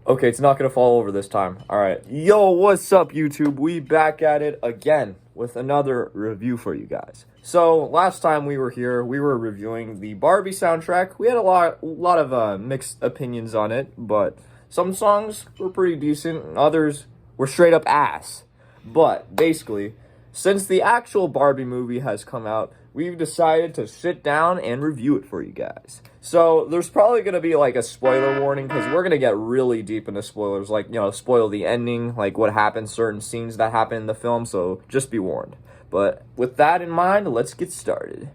Okay, it's not gonna fall over this time. Alright. Yo, what's up, YouTube? We back at it again with another review for you guys. So, last time we were here, we were reviewing the Barbie soundtrack. We had a lot of mixed opinions on it, but some songs were pretty decent, others were straight up ass. But, basically, since the actual Barbie movie has come out, we've decided to sit down and review it for you guys. So there's probably going to be like a spoiler warning because we're going to get really deep into spoilers, like, spoil the ending, like what happens, certain scenes that happen in the film, so just be warned. But with that in mind, let's get started.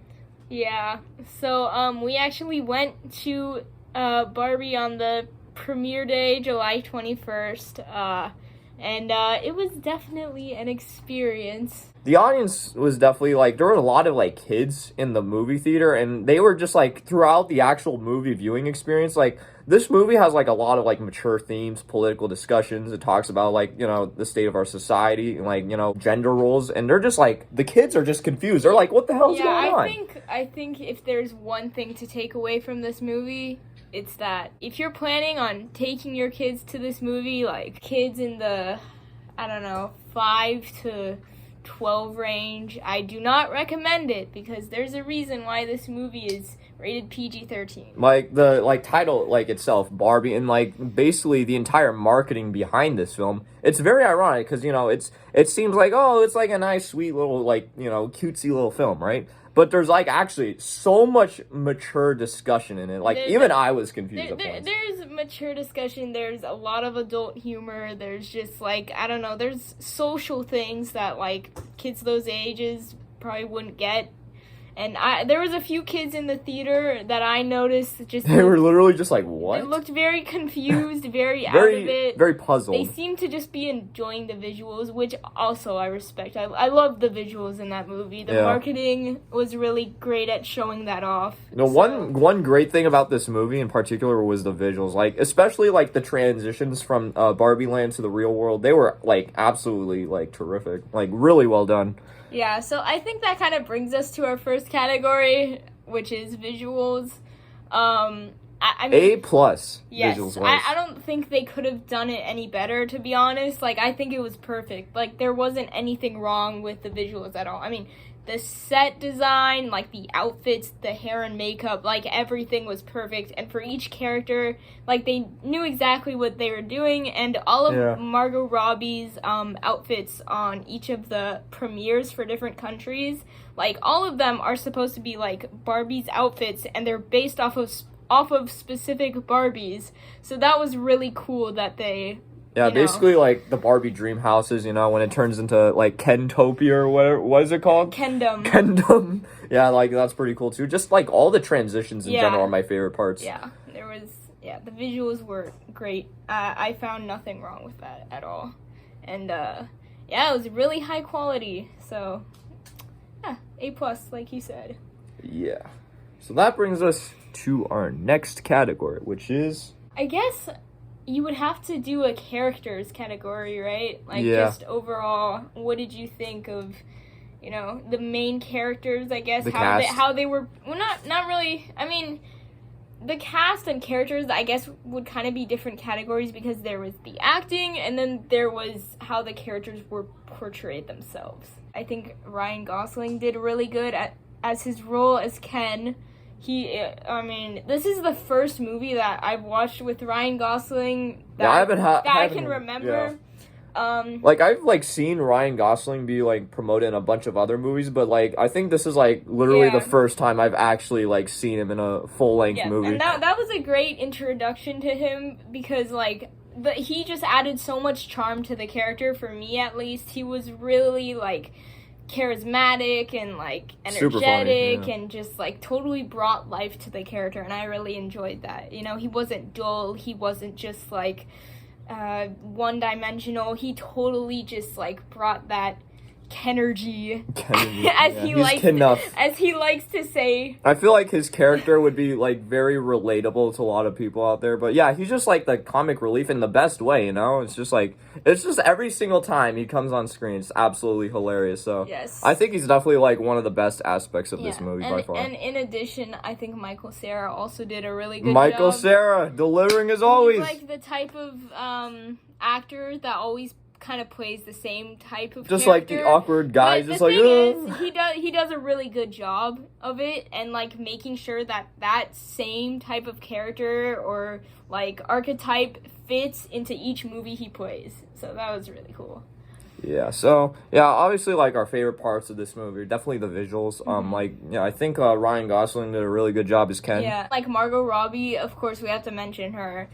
Yeah, so we actually went to Barbie on the premiere day, July 21st, and it was definitely an experience. The audience was definitely, like, there were a lot of, like, kids in the movie theater, and they were just, like, throughout the actual movie viewing experience, like, this movie has, like, a lot of, like, mature themes, political discussions. It talks about, like, the state of our society, and, like, gender roles, and they're just, like, the kids are just confused. They're like, what the hell's going on? I think if there's one thing to take away from this movie, it's that if you're planning on taking your kids to this movie, like, kids in the, 5 to 12 range, I do not recommend it because there's a reason why this movie is rated PG-13. Like the title itself, Barbie, and like basically the entire marketing behind this film. It's very ironic because it seems like, oh, it's like a nice sweet little cutesy little film, right? But there's like actually so much mature discussion in it. Like even I was confused at points. There's mature discussion. There's a lot of adult humor. There's just like there's social things that like kids those ages probably wouldn't get. And there was a few kids in the theater that I noticed just... They were literally just like, what? They looked very confused, very out of it. Very puzzled. They seemed to just be enjoying the visuals, which also I respect. I love the visuals in that movie. The marketing was really great at showing that off. One great thing about this movie in particular was the visuals. Like, especially, like, the transitions from Barbie Land to the real world. They were, like, absolutely, like, terrific. Like, really well done. Yeah, so I think that kind of brings us to our first category, which is visuals. I mean, A plus. Yes, visuals I don't think they could have done it any better, to be honest. Like, I think it was perfect. Like, there wasn't anything wrong with the visuals at all. I mean, the set design, like the outfits, the hair and makeup, like everything was perfect. And for each character, like they knew exactly what they were doing. And all of Margot Robbie's outfits on each of the premieres for different countries, like all of them are supposed to be like Barbie's outfits, and they're based off of specific Barbies. So that was really cool that they... Yeah, basically, like, the Barbie dream houses, when it turns into, like, Kentopia or what is it called? Kendom. Yeah, like, that's pretty cool, too. Just, like, all the transitions in general are my favorite parts. Yeah, the visuals were great. I found nothing wrong with that at all. And, it was really high quality. So, yeah, A+, like you said. Yeah. So that brings us to our next category, which is... I guess... You would have to do a characters category, right? Like, just overall, what did you think of, the main characters, I guess? How they were, well, not really, I mean, the cast and characters, I guess, would kind of be different categories because there was the acting, and then there was how the characters were portrayed themselves. I think Ryan Gosling did really good as his role as Ken. This is the first movie that I've watched with Ryan Gosling that I can remember. Yeah. I've seen Ryan Gosling be promoted in a bunch of other movies, but I think this is literally the first time I've actually seen him in a full-length movie. And that was a great introduction to him because he just added so much charm to the character, for me at least. He was really charismatic and energetic and just totally brought life to the character, and I really enjoyed that. He wasn't dull, he wasn't just one-dimensional. He totally just brought that Kenergy, Kenough. as he likes to say. I feel like his character would be like very relatable to a lot of people out there. But yeah, he's just like the comic relief in the best way, you know? It's just every single time he comes on screen, it's absolutely hilarious. So yes. I think he's definitely like one of the best aspects of this movie by far. And in addition, I think Michael Cera also did a really good job. Michael Cera, delivering as always. He's like the type of actor that always kind of plays the same type of just character. Like the awkward guy, but just the like thing is, he does a really good job of it, and like making sure that same type of character or like archetype fits into each movie he plays. So that was really cool. Yeah, so yeah, obviously like our favorite parts of this movie are definitely the visuals. I think Ryan Gosling did a really good job as Ken. Yeah, like Margot Robbie, of course we have to mention her.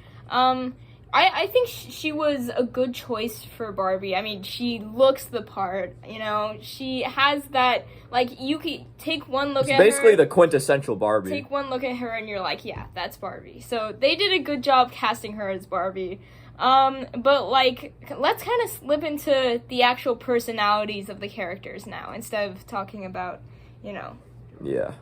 I think she was a good choice for Barbie. I mean, she looks the part, you know. She has that, like, you can take one look at her. It's basically the quintessential Barbie. Take one look at her and you're like, yeah, that's Barbie. So they did a good job casting her as Barbie. But, like, let's kind of slip into the actual personalities of the characters now, instead of talking about, you know. Yeah.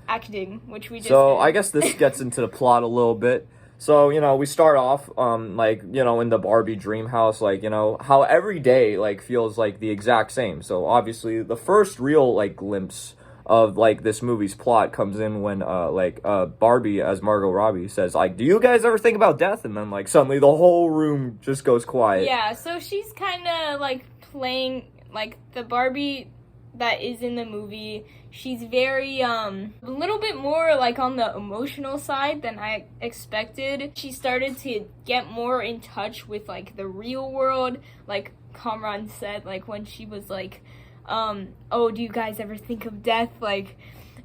Acting, which we just So, did. I guess this gets into the plot a little bit. So, you know, we start off, in the Barbie dream house, like, you know, how every day, like, feels, like, the exact same. So, obviously, the first real, like, glimpse of, like, this movie's plot comes in when, Barbie, as Margot Robbie, says, like, do you guys ever think about death? And then, like, suddenly the whole room just goes quiet. Yeah, so she's kind of, like, playing, like, the Barbie that is in the movie. She's very, a little bit more, like, on the emotional side than I expected. She started to get more in touch with, like, the real world, like Kamran said, like, when she was like, oh, do you guys ever think of death? Like,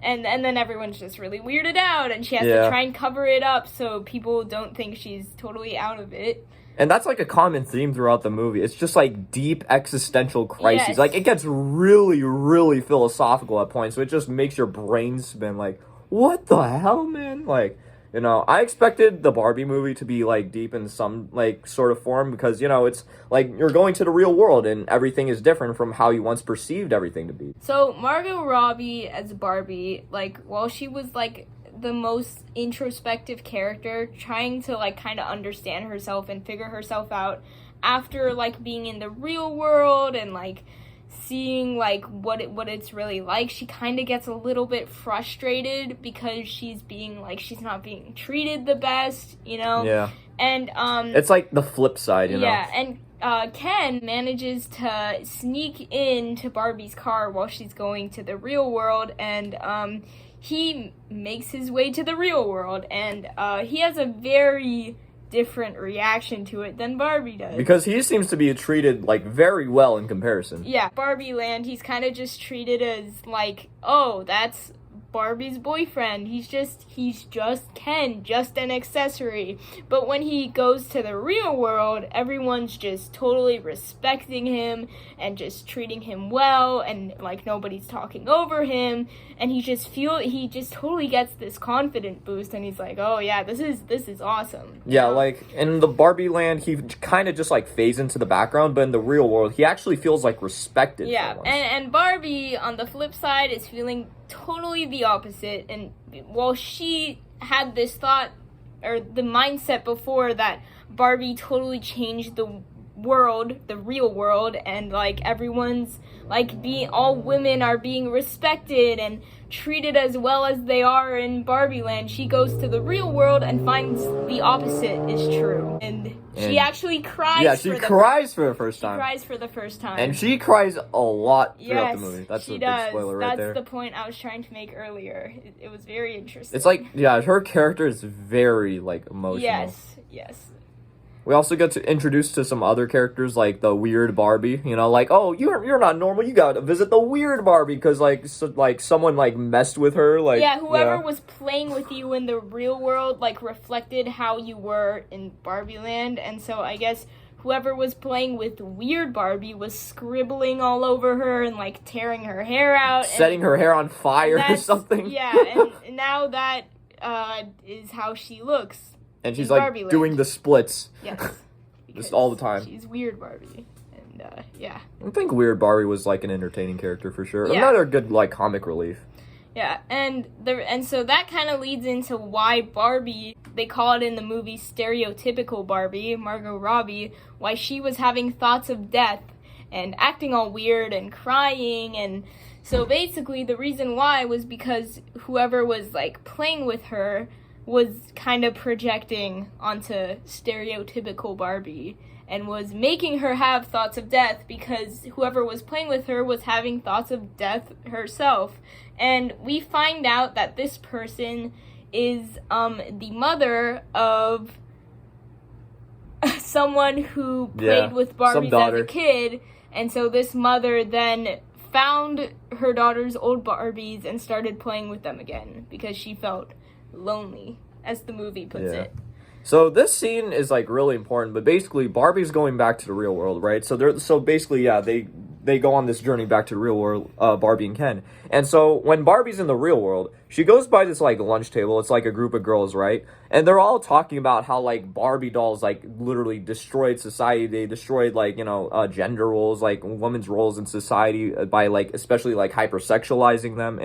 and then everyone's just really weirded out, and she has to try and cover it up so people don't think she's totally out of it. And that's, like, a common theme throughout the movie. It's just, like, deep existential crises. Yes. Like, it gets really, really philosophical at points, so it just makes your brain spin, like, what the hell, man? Like, you know, I expected the Barbie movie to be, like, deep in some, like, sort of form, because, you know, it's, like, you're going to the real world, and everything is different from how you once perceived everything to be. So, Margot Robbie as Barbie, like, while she was, like, the most introspective character, trying to, like, kind of understand herself and figure herself out after, like, being in the real world and, like, seeing, like, what it's really like, she kind of gets a little bit frustrated because she's not being treated the best, you know? Yeah. And, it's like the flip side, you know? Yeah, and Ken manages to sneak into Barbie's car while she's going to the real world, and, he makes his way to the real world, and he has a very different reaction to it than Barbie does. Because he seems to be treated, like, very well in comparison. Yeah, Barbie Land, he's kind of just treated as, like, oh, that's Barbie's boyfriend. He's just Ken, just an accessory. But when he goes to the real world, everyone's just totally respecting him and just treating him well, and like nobody's talking over him, and he just totally gets this confident boost, and he's like, oh yeah, this is awesome. Yeah, like in the Barbie Land, he kind of just like fades into the background, but in the real world, he actually feels like respected. Yeah, and Barbie on the flip side is feeling totally the opposite, and while she had this thought or the mindset before that Barbie totally changed the world, the real world, and like everyone's like all women are being respected and treated as well as they are in Barbie Land, she goes to the real world and finds the opposite is true, and she actually cries. Yeah, she cries for the first time. She cries for the first time, and she cries a lot throughout the movie. That's a big spoiler right there. That's the point I was trying to make earlier. It was very interesting. It's like, yeah, her character is very like emotional. Yes. We also get to introduce to some other characters, like the weird Barbie. You know, like, oh, you're not normal. You gotta visit the weird Barbie because like someone like messed with her. Like, yeah, whoever was playing with you in the real world like reflected how you were in Barbie Land, and so I guess whoever was playing with weird Barbie was scribbling all over her and like tearing her hair out, setting her hair on fire or something. Yeah, and now that is how she looks. And she's like doing the splits. Yes. Just all the time. She's weird Barbie. And yeah, I think Weird Barbie was like an entertaining character for sure. Yeah. Another good like comic relief. Yeah, and so that kind of leads into why Barbie, they call it in the movie stereotypical Barbie, Margot Robbie, why she was having thoughts of death and acting all weird and crying. And so basically the reason why was because whoever was like playing with her was kind of projecting onto stereotypical Barbie and was making her have thoughts of death because whoever was playing with her was having thoughts of death herself. And we find out that this person is the mother of someone who played with Barbies as a kid. And so this mother then found her daughter's old Barbies and started playing with them again because she felt lonely, as the movie puts it. So this scene is like really important, but basically Barbie's going back to the real world, right? So basically they go on this journey back to the real world, Barbie and Ken. And so when Barbie's in the real world, she goes by this like lunch table. It's like a group of girls, right? And they're all talking about how like Barbie dolls like literally destroyed society. They destroyed like, gender roles, like women's roles in society by like especially like hypersexualizing them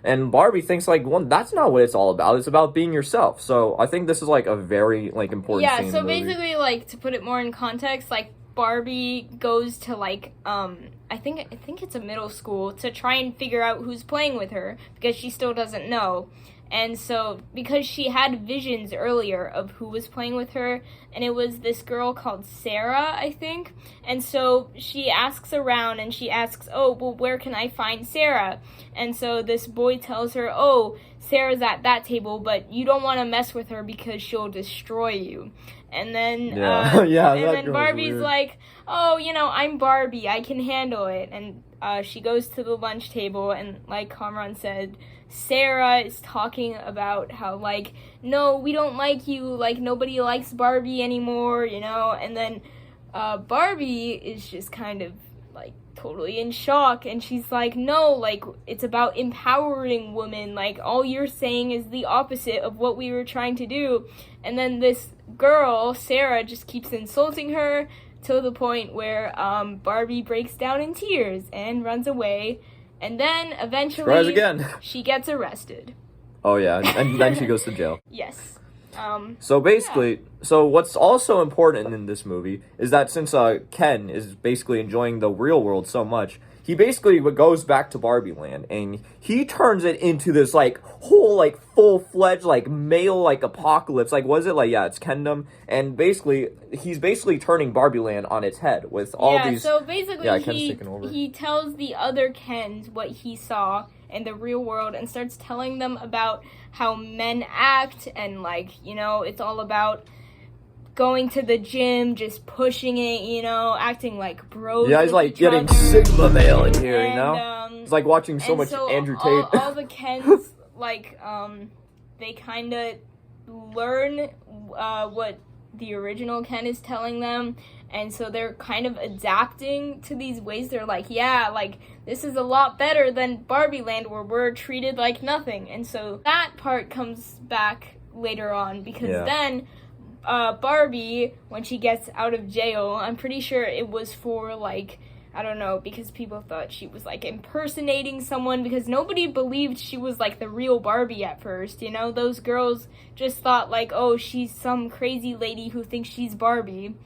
and Barbie thinks like, well, that's not what it's all about. It's about being yourself. So I think this is like a very like important scene. Yeah, so basically like to put it more in context, like Barbie goes to like I think it's a middle school to try and figure out who's playing with her because she still doesn't know. And so because she had visions earlier of who was playing with her, and it was this girl called Sarah, I think. And so she asks around and she asks, oh, well, where can I find Sarah? And so this boy tells her, oh, Sarah's at that table, but you don't want to mess with her because she'll destroy you. And then, then Barbie's weird. Like, oh, I'm Barbie, I can handle it. And she goes to the lunch table, and like Kamran said, Sarah is talking about how, like, no, we don't like you, like, nobody likes Barbie anymore, and then Barbie is just kind of, like, totally in shock, and she's like, no, like, it's about empowering women, like, all you're saying is the opposite of what we were trying to do. And then this girl, Sarah, just keeps insulting her to the point where Barbie breaks down in tears and runs away. And then eventually she gets arrested. Oh yeah, and then she goes to jail. Yes. So basically, so what's also important in this movie is that since Ken is basically enjoying the real world so much, he basically goes back to Barbie Land and he turns it into this like whole like full-fledged like male like apocalypse. Like was it like it's Kendom, and basically he's basically turning Barbie Land on its head with all these. So basically he tells the other Kens what he saw in the real world and starts telling them about how men act and like it's all about going to the gym, just pushing it, acting like bros. Yeah, he's like getting Sigma male in here, It's like watching so much Andrew Tate. All the Kens, like, they kind of learn what the original Ken is telling them, and so they're kind of adapting to these ways. They're like, yeah, like, this is a lot better than Barbie Land where we're treated like nothing. And so that part comes back later on because then Barbie, when she gets out of jail, I'm pretty sure it was for, like, I don't know, because people thought she was, like, impersonating someone, because nobody believed she was, like, the real Barbie at first, Those girls just thought, like, oh, she's some crazy lady who thinks she's Barbie.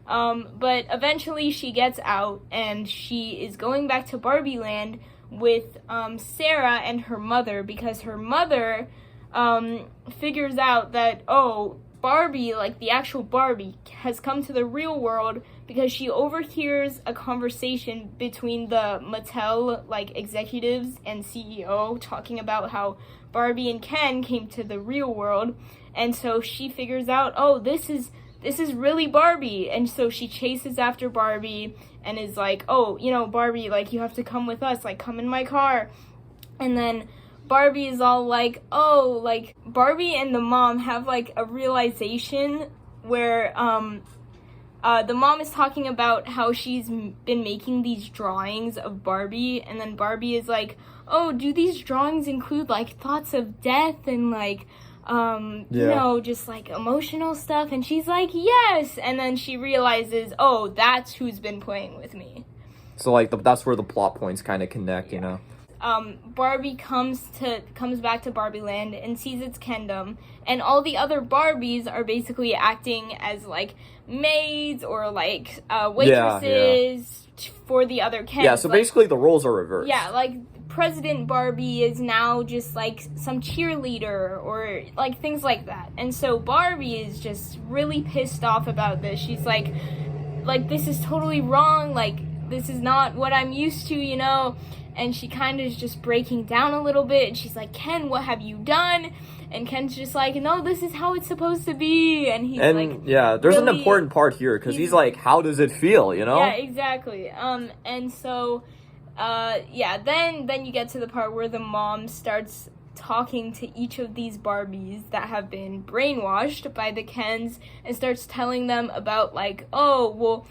But eventually she gets out, and she is going back to Barbie Land with Sarah and her mother, because her mother figures out that, oh, Barbie, like the actual Barbie, has come to the real world because she overhears a conversation between the Mattel, like, executives and CEO talking about how Barbie and Ken came to the real world. And so she figures out, oh, this is really Barbie. And so she chases after Barbie and is like, oh, Barbie, like, you have to come with us, like, come in my car. And then Barbie is all like, oh, like, Barbie and the mom have, like, a realization where, the mom is talking about how she's been making these drawings of Barbie, and then Barbie is like, oh, do these drawings include, like, thoughts of death and, like, you know, just like emotional stuff, and she's like, yes, and then she realizes, oh, that's who's been playing with me. So like that's where the plot points kind of connect, you know. Barbie comes back to Barbie Land and sees its Kendom, and all the other Barbies are basically acting as like maids or like waitresses for the other Kens. Yeah, so like, basically the roles are reversed. Yeah, like President Barbie is now just like some cheerleader or like things like that. And so Barbie is just really pissed off about this. She's like this is totally wrong, like this is not what I'm used to, you know. And she kind of is just breaking down a little bit, and she's like, Ken, what have you done? And Ken's just like, no, this is how it's supposed to be. And he's like, yeah, there's really, an important part here, because he's like, how does it feel, you know? Yeah, exactly. And so, then you get to the part where the mom starts talking to each of these Barbies that have been brainwashed by the Kens, and starts telling them about like, oh, well,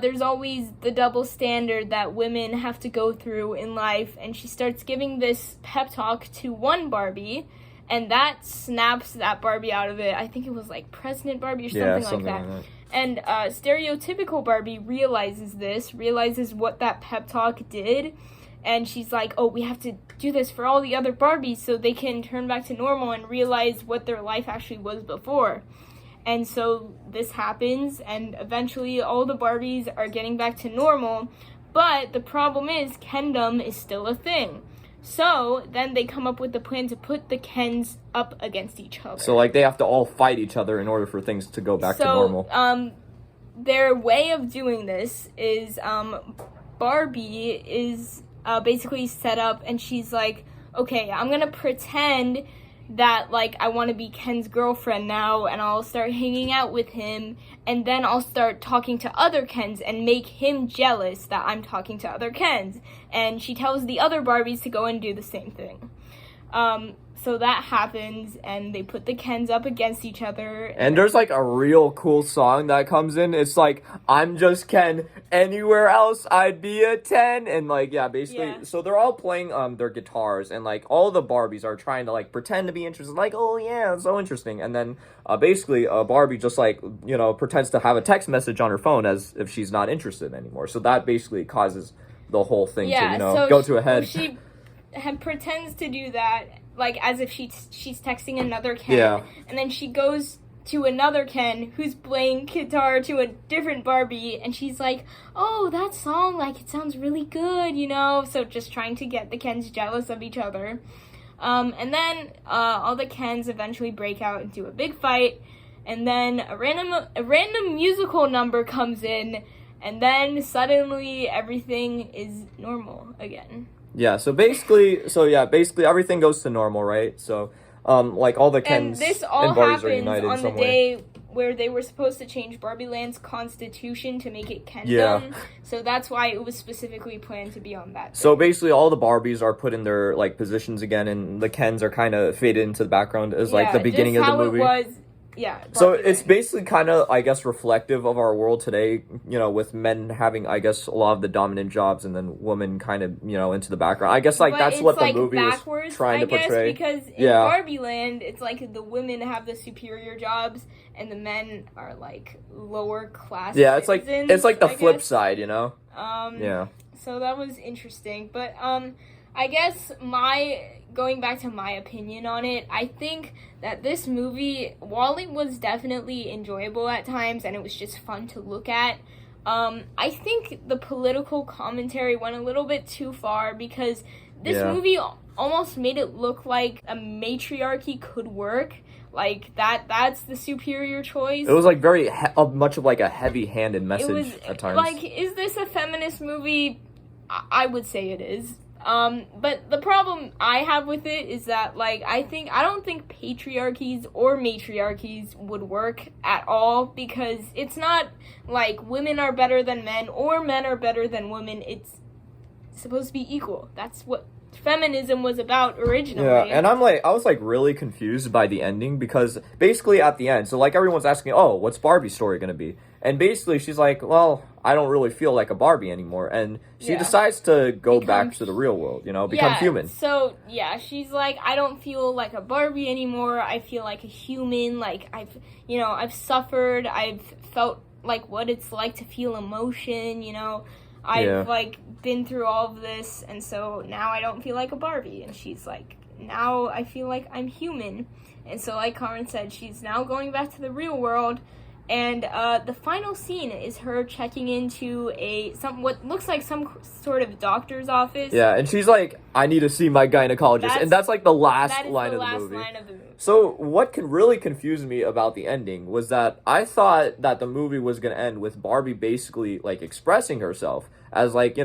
there's always the double standard that women have to go through in life. And she starts giving this pep talk to one Barbie, and that snaps that Barbie out of it. I think it was like President Barbie or something like that. And stereotypical Barbie realizes what that pep talk did. And she's like, oh, we have to do this for all the other Barbies so they can turn back to normal and realize what their life actually was before. And so this happens, and eventually all the Barbies are getting back to normal, but the problem is Kendom is still a thing. So then they come up with the plan to put the Kens up against each other. So like they have to all fight each other in order for things to go back to normal. Their way of doing this is Barbie is basically set up, and she's like, okay, I'm gonna pretend that like I want to be Ken's girlfriend now, and I'll start hanging out with him, and then I'll start talking to other Kens and make him jealous that I'm talking to other Kens. And she tells the other Barbies to go and do the same thing. So that happens, and they put the Kens up against each other. And there's like a real cool song that comes in. It's like, I'm just Ken, anywhere else I'd be a 10. And like, yeah, basically, yeah. So they're all playing their guitars, and like all the Barbies are trying to like pretend to be interested. Like, oh yeah, it's so interesting. And then basically Barbie just like, you know, pretends to have a text message on her phone as if she's not interested anymore. So that basically causes the whole thing to, you know, go to a head. She pretends to do that, like as if she's texting another Ken, and then she goes to another Ken who's playing guitar to a different Barbie, and she's like, oh, that song, like it sounds really good, you know. So just trying to get the Kens jealous of each other. And then all the Kens eventually break out into a big fight, and then a random musical number comes in, and then suddenly everything is normal again. Yeah, so basically everything goes to normal, right? So, like all the Kens and this all happens on the day where they were supposed to change Barbie Land's constitution to make it Kendom. Yeah. So that's why it was specifically planned to be on that day. So basically all the Barbies are put in their like positions again, and the Kens are kind of faded into the background as like the beginning of the movie. It was. Yeah. So it's basically kind of, I guess, reflective of our world today, you know, with men having, I guess, a lot of the dominant jobs, and then women kind of, you know, into the background. I guess, like, that's what the movie was trying to portray. Because in Barbie Land, it's like the women have the superior jobs, and the men are, like, lower class citizens, it's like the flip side, you know? Yeah. So that was interesting. But, I guess going back to my opinion on it, I think that this movie, while it was definitely enjoyable at times and it was just fun to look at, I think the political commentary went a little bit too far, because this movie almost made it look like a matriarchy could work. Like, that's the superior choice. It was, like, very much of, like, a heavy-handed message at times. Like, is this a feminist movie? I would say it is. But the problem I have with it is that, like, I don't think patriarchies or matriarchies would work at all, because it's not like women are better than men or men are better than women. It's supposed to be equal. That's what feminism was about originally. Yeah, and I was like really confused by the ending because basically at the end, so like everyone's asking, oh, what's Barbie's story gonna be? And basically she's like, well, I don't really feel like a Barbie anymore, and she decides to go back to the real world, become human. So yeah, she's like, I don't feel like a Barbie anymore. I feel like a human. Like I've suffered. I've felt like what it's like to feel emotion. I've like been through all of this, and so now I don't feel like a Barbie. And she's like, now I feel like I'm human. And so like Karin said, she's now going back to the real world. And the final scene is her checking into what looks like some sort of doctor's office. Yeah, and she's like, I need to see my gynecologist. And that's like the last line of the movie. So what really confused me about the ending was that I thought that the movie was going to end with Barbie basically like expressing herself as like,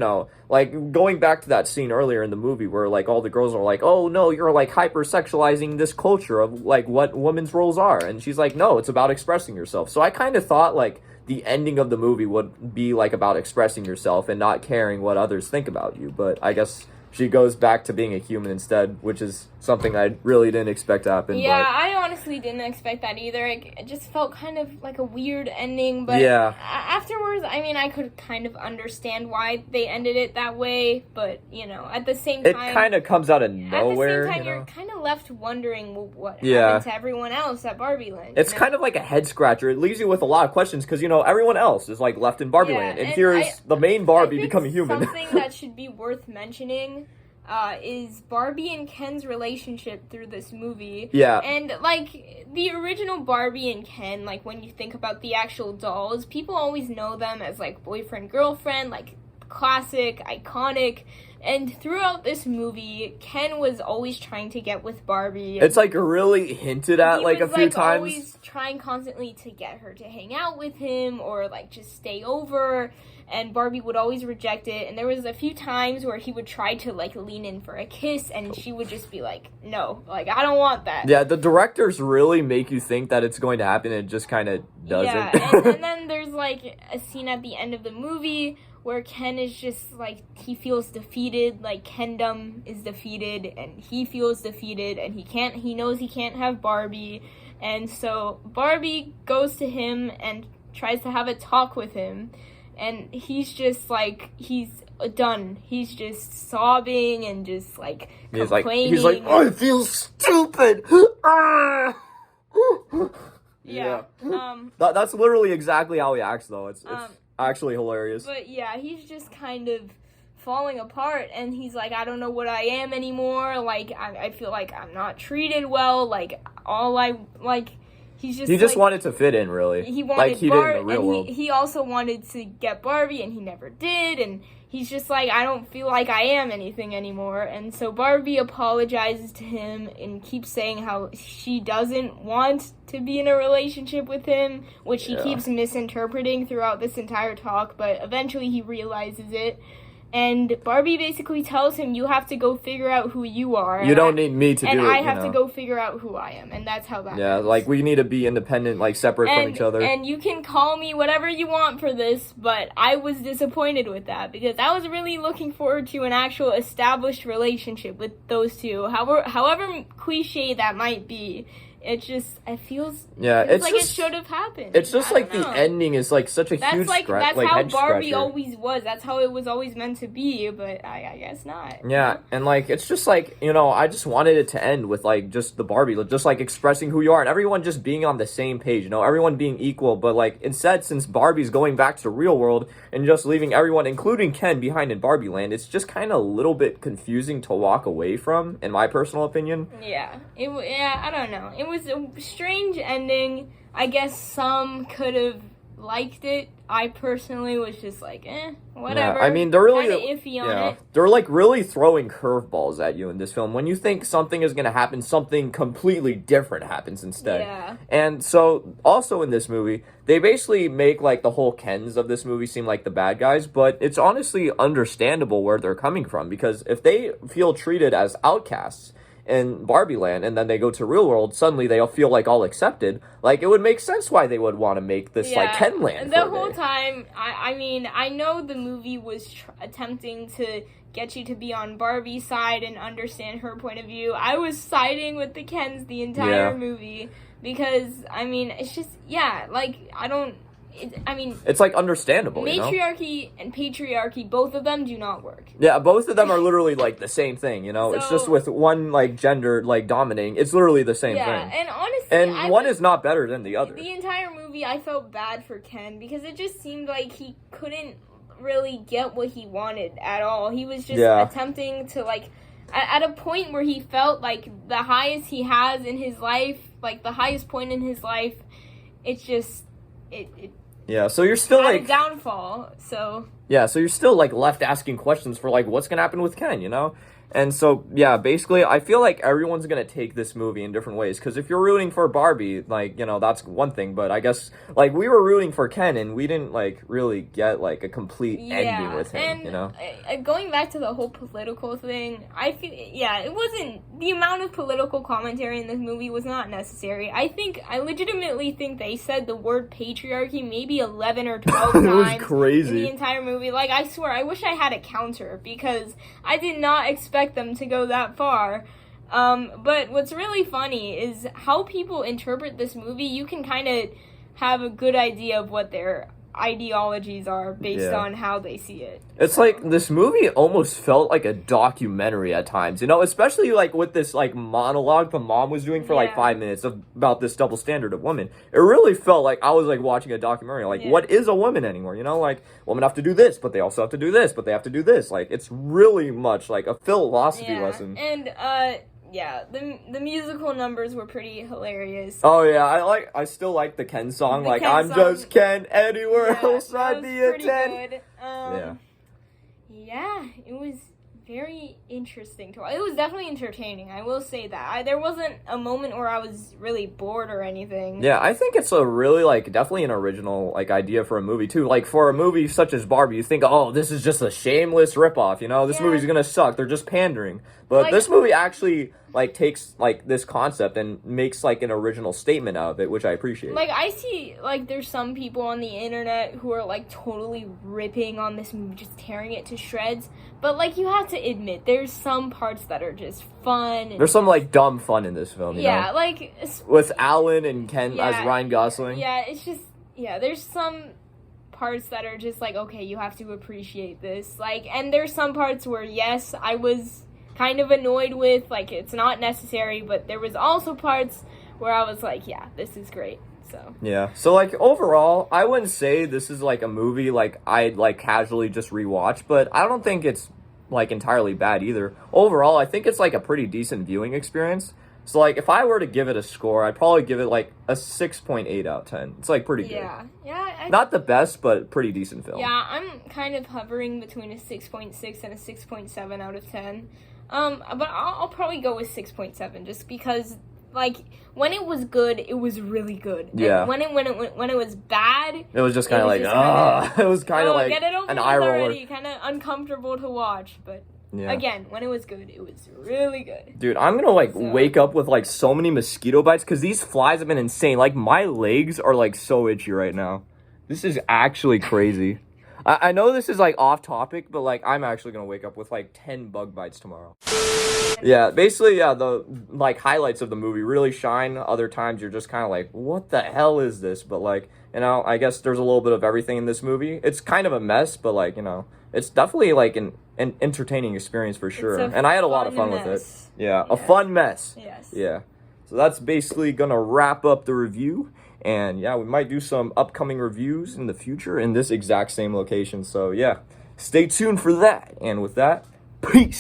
like going back to that scene earlier in the movie where like all the girls are like, oh no, you're like hypersexualizing this culture of like what women's roles are. And she's like, no, it's about expressing yourself. So I kind of thought like the ending of the movie would be like about expressing yourself and not caring what others think about you. But I guess she goes back to being a human instead, which is something I really didn't expect to happen. Yeah, I honestly didn't expect that either. It just felt kind of like a weird ending, but afterwards, I mean, I could kind of understand why they ended it that way, but, at the same time... It kind of comes out of nowhere, At the same time, you're kind of left wondering what happened to everyone else at Barbie Land. It's kind of like a head-scratcher. It leaves you with a lot of questions, because, everyone else is, like, left in Barbie Land, and here's the main Barbie becoming human. Something that should be worth mentioning is Barbie and Ken's relationship through this movie. Yeah. And, like, the original Barbie and Ken, like, when you think about the actual dolls, people always know them as, like, boyfriend-girlfriend, like, classic, iconic. And throughout this movie, Ken was always trying to get with Barbie. It's, like, really hinted at, like, a few times. He was always trying constantly to get her to hang out with him or, like, just stay over. And Barbie would always reject it. And there was a few times where he would try to, like, lean in for a kiss. And she would just be like, no, like, I don't want that. Yeah, the directors really make you think that it's going to happen. And it just kind of doesn't. Yeah, and then there's, like, a scene at the end of the movie where Ken is just, like, he feels defeated, like, Kendom is defeated, and he feels defeated, and he knows he can't have Barbie, and so Barbie goes to him and tries to have a talk with him, and he's just, like, he's done. He's just sobbing and just, like, complaining. He's like, I feel stupid! Yeah. That's literally exactly how he acts, though. It's actually hilarious. But yeah, he's just kind of falling apart, and he's like, I don't know what I am anymore. Like, I feel like I'm not treated well. Like, he just wanted to fit in, really. He wanted like he Barbie, did in the real world. He also wanted to get Barbie, and he never did, and he's just like, I don't feel like I am anything anymore. And so Barbie apologizes to him and keeps saying how she doesn't want to be in a relationship with him, which he keeps misinterpreting throughout this entire talk, but eventually he realizes it. And Barbie basically tells him, you have to go figure out who you are. You don't need me to do it, and I have to go figure out who I am. And that's how that ends. Like, we need to be independent, like, separate from each other. And you can call me whatever you want for this, but I was disappointed with that, because I was really looking forward to an actual established relationship with those two. However cliche that might be, it feels like it should have happened. It's just like the ending is like such a huge scratch. That's how Barbie always was. That's how it was always meant to be, but I guess not. Yeah, and like it's just like, I just wanted it to end with like just the Barbie, just like expressing who you are and everyone just being on the same page, everyone being equal. But like instead, since Barbie's going back to the real world and just leaving everyone, including Ken, behind in Barbie Land, it's just kind of a little bit confusing to walk away from, in my personal opinion. Yeah, I don't know. It was a strange ending. I guess some could have liked it. I personally was just like, whatever. Yeah, I mean, they're really iffy on it. They're like really throwing curveballs at you in this film. When you think something is gonna happen, something completely different happens instead. Yeah. And so, also in this movie, they basically make like the whole Kens of this movie seem like the bad guys, but it's honestly understandable where they're coming from, because if they feel treated as outcasts, in Barbie Land, and then they go to real world, suddenly they all feel like all accepted. Like, it would make sense why they would want to make this like Ken Land. The whole time, I mean, I know the movie was attempting to get you to be on Barbie's side and understand her point of view. I was siding with the Kens the entire movie because, I mean, it's just, like, it's like understandable. Matriarchy and patriarchy, both of them do not work. Yeah, both of them are literally like the same thing, you know? So, it's just with one like gender like dominating. It's literally the same thing. And honestly, one is not better than the other. The entire movie, I felt bad for Ken because it just seemed like he couldn't really get what he wanted at all. He was just attempting to like at a point where he felt like the highest he has in his life, like the highest point in his life, it's just so you're still like a downfall. So you're still like left asking questions for like what's gonna happen with Ken, you know? And so, basically, I feel like everyone's going to take this movie in different ways. Because if you're rooting for Barbie, like, you know, that's one thing. But I guess, like, we were rooting for Ken, and we didn't, like, really get, like, a complete ending with him, you know? Going back to the whole political thing, I feel, it wasn't, the amount of political commentary in this movie was not necessary. I legitimately think they said the word patriarchy maybe 11 or 12 times. It was crazy. In the entire movie. Like, I swear, I wish I had a counter, because I did not expect them to go that far. But what's really funny is how people interpret this movie. You can kind of have a good idea of what their ideologies are based on how they see it. It's like this movie almost felt like a documentary at times, you know, especially like with this like monologue the mom was doing for like 5 minutes about this double standard of women. It really felt like I was like watching a documentary. Like, what is a woman anymore? You know, like women have to do this, but they also have to do this, but they have to do this. Like, it's really much like a philosophy lesson. And the musical numbers were pretty hilarious. Oh yeah, I still like the Ken song. The like Ken I'm song, just Ken anywhere else I'd be a 10. It was very interesting to watch. It was definitely entertaining, I will say that. There wasn't a moment where I was really bored or anything. Yeah, I think it's a really, like, definitely an original, like, idea for a movie, too. Like, for a movie such as Barbie, you think, oh, this is just a shameless ripoff, you know? This movie's gonna suck. They're just pandering. But like, this movie actually, like, takes, like, this concept and makes, like, an original statement out of it, which I appreciate. Like, I see, like, there's some people on the internet who are, like, totally ripping on this movie, just tearing it to shreds. But, like, you have to admit, there's some parts that are just fun. There's some, like, dumb fun in this film, you know? Like... With Alan and Ken as Ryan Gosling. Yeah, it's just... Yeah, there's some parts that are just, like, okay, you have to appreciate this. Like, and there's some parts where, yes, I was kind of annoyed with, like, it's not necessary, but there was also parts where I was like, yeah, this is great. So like overall, I wouldn't say this is like a movie like I'd like casually just rewatch, but I don't think it's like entirely bad either. Overall, I think it's like a pretty decent viewing experience. So like if I were to give it a score, I'd probably give it like a 6.8 out of 10. It's like pretty good. Not the best, but pretty decent film. Yeah, I'm kind of hovering between a 6.6 and a 6.7 out of 10. But I'll probably go with 6.7 just because, like, when it was good, it was really good. Yeah. And when it was bad, it was just kind of like, it was kind of like get it over an eye roller. Kind of uncomfortable to watch, but again, when it was good, it was really good. Dude, I'm gonna like wake up with like so many mosquito bites because these flies have been insane. Like my legs are like so itchy right now. This is actually crazy. I know this is like off topic, but like I'm actually gonna wake up with like 10 bug bites tomorrow. Yeah, basically, the like highlights of the movie really shine. Other times you're just kind of like, what the hell is this? But like, you know, I guess there's a little bit of everything in this movie. It's kind of a mess, but like, you know, it's definitely like an entertaining experience for sure. And I had a lot of fun with it. Yeah, a fun mess. Yes. Yeah. So that's basically gonna wrap up the review. And yeah, we might do some upcoming reviews in the future in this exact same location. So yeah, stay tuned for that. And with that, peace.